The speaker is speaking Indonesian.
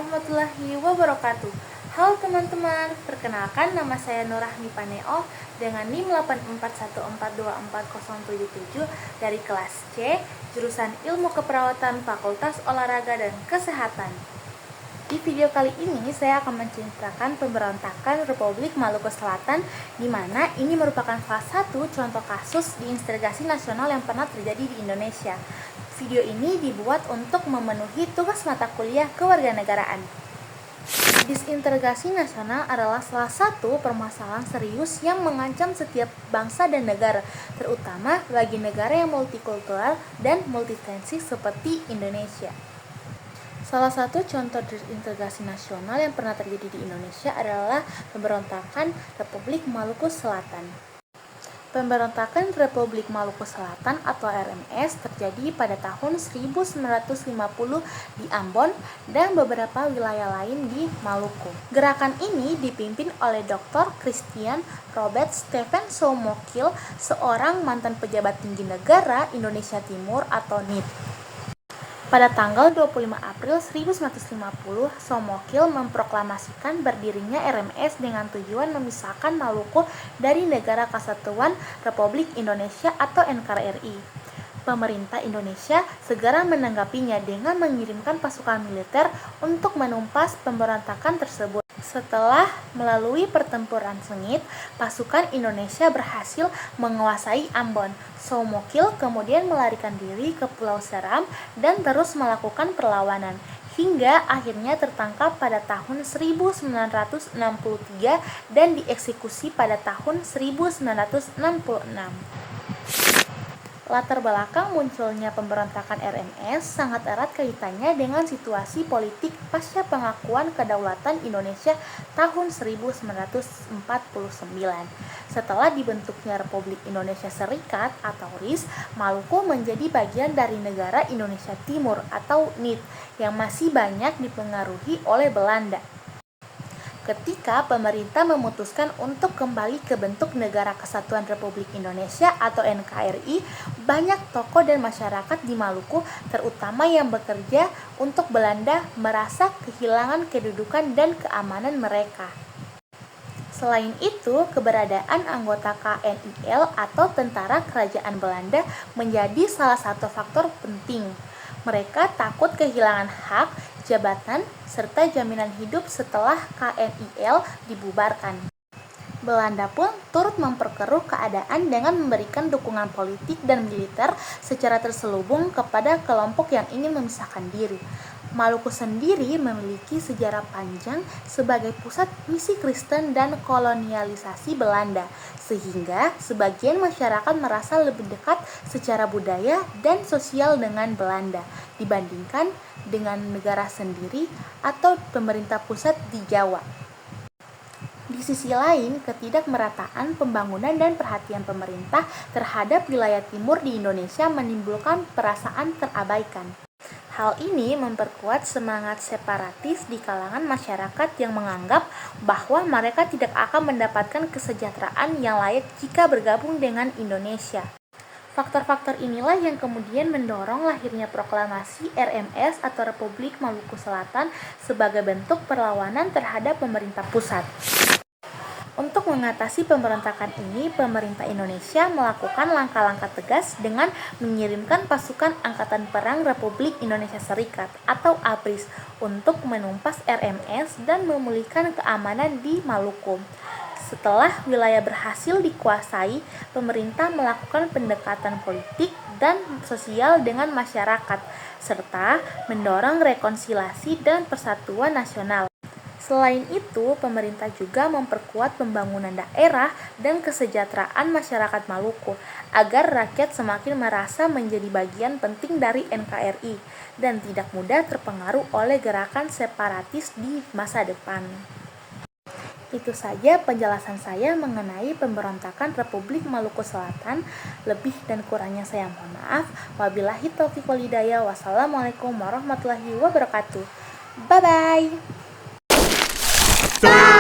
warahmatullahi wabarakatuh. Halo teman-teman, perkenalkan nama saya Nurahmi Paneo dengan NIM 841424077 dari kelas C, jurusan Ilmu Keperawatan Fakultas Olahraga dan Kesehatan. Di video kali ini saya akan menceritakan pemberontakan Republik Maluku Selatan, di mana ini merupakan salah satu contoh kasus disintegrasi nasional yang pernah terjadi di Indonesia. Video ini dibuat untuk memenuhi tugas mata kuliah kewarganegaraan. Disintegrasi nasional adalah salah satu permasalahan serius yang mengancam setiap bangsa dan negara, terutama bagi negara yang multikultural dan multietnis seperti Indonesia. Salah satu contoh disintegrasi nasional yang pernah terjadi di Indonesia adalah pemberontakan Republik Maluku Selatan. Pemberontakan Republik Maluku Selatan atau RMS terjadi pada tahun 1950 di Ambon dan beberapa wilayah lain di Maluku. Gerakan ini dipimpin oleh Dr. Christian Robert Stephen Soemokil, seorang mantan pejabat tinggi negara Indonesia Timur atau NIT. Pada tanggal 25 April 1950, Soemokil memproklamasikan berdirinya RMS dengan tujuan memisahkan Maluku dari Negara Kesatuan Republik Indonesia atau NKRI. Pemerintah Indonesia segera menanggapinya dengan mengirimkan pasukan militer untuk menumpas pemberontakan tersebut. Setelah melalui pertempuran sengit, pasukan Indonesia berhasil menguasai Ambon. Soemokil kemudian melarikan diri ke Pulau Seram dan terus melakukan perlawanan, hingga akhirnya tertangkap pada tahun 1963 dan dieksekusi pada tahun 1966. Latar belakang munculnya pemberontakan RMS sangat erat kaitannya dengan situasi politik pasca pengakuan kedaulatan Indonesia tahun 1949. Setelah dibentuknya Republik Indonesia Serikat atau RIS, Maluku menjadi bagian dari negara Indonesia Timur atau NIT yang masih banyak dipengaruhi oleh Belanda. Ketika pemerintah memutuskan untuk kembali ke bentuk Negara Kesatuan Republik Indonesia atau NKRI, banyak tokoh dan masyarakat di Maluku, terutama yang bekerja untuk Belanda, merasa kehilangan kedudukan dan keamanan mereka. Selain itu, keberadaan anggota KNIL atau Tentara Kerajaan Belanda menjadi salah satu faktor penting. Mereka takut kehilangan hak, jabatan, serta jaminan hidup setelah KNIL dibubarkan. Belanda pun turut memperkeruh keadaan dengan memberikan dukungan politik dan militer secara terselubung kepada kelompok yang ingin memisahkan diri. Maluku sendiri memiliki sejarah panjang sebagai pusat misi Kristen dan kolonialisasi Belanda, sehingga sebagian masyarakat merasa lebih dekat secara budaya dan sosial dengan Belanda dibandingkan dengan negara sendiri atau pemerintah pusat di Jawa. Di sisi lain, ketidakmerataan pembangunan dan perhatian pemerintah terhadap wilayah timur di Indonesia menimbulkan perasaan terabaikan. Hal ini memperkuat semangat separatis di kalangan masyarakat yang menganggap bahwa mereka tidak akan mendapatkan kesejahteraan yang layak jika bergabung dengan Indonesia. Faktor-faktor inilah yang kemudian mendorong lahirnya proklamasi RMS atau Republik Maluku Selatan sebagai bentuk perlawanan terhadap pemerintah pusat. Untuk mengatasi pemberontakan ini, pemerintah Indonesia melakukan langkah-langkah tegas dengan mengirimkan pasukan Angkatan Perang Republik Indonesia Serikat atau ABRIS untuk menumpas RMS dan memulihkan keamanan di Maluku. Setelah wilayah berhasil dikuasai, pemerintah melakukan pendekatan politik dan sosial dengan masyarakat, serta mendorong rekonsiliasi dan persatuan nasional. Selain itu, pemerintah juga memperkuat pembangunan daerah dan kesejahteraan masyarakat Maluku agar rakyat semakin merasa menjadi bagian penting dari NKRI dan tidak mudah terpengaruh oleh gerakan separatis di masa depan. Itu saja penjelasan saya mengenai pemberontakan Republik Maluku Selatan. Lebih dan kurangnya saya mohon maaf. Wabillahi taufiq wal hidayah. Wassalamualaikum warahmatullahi wabarakatuh. Bye bye.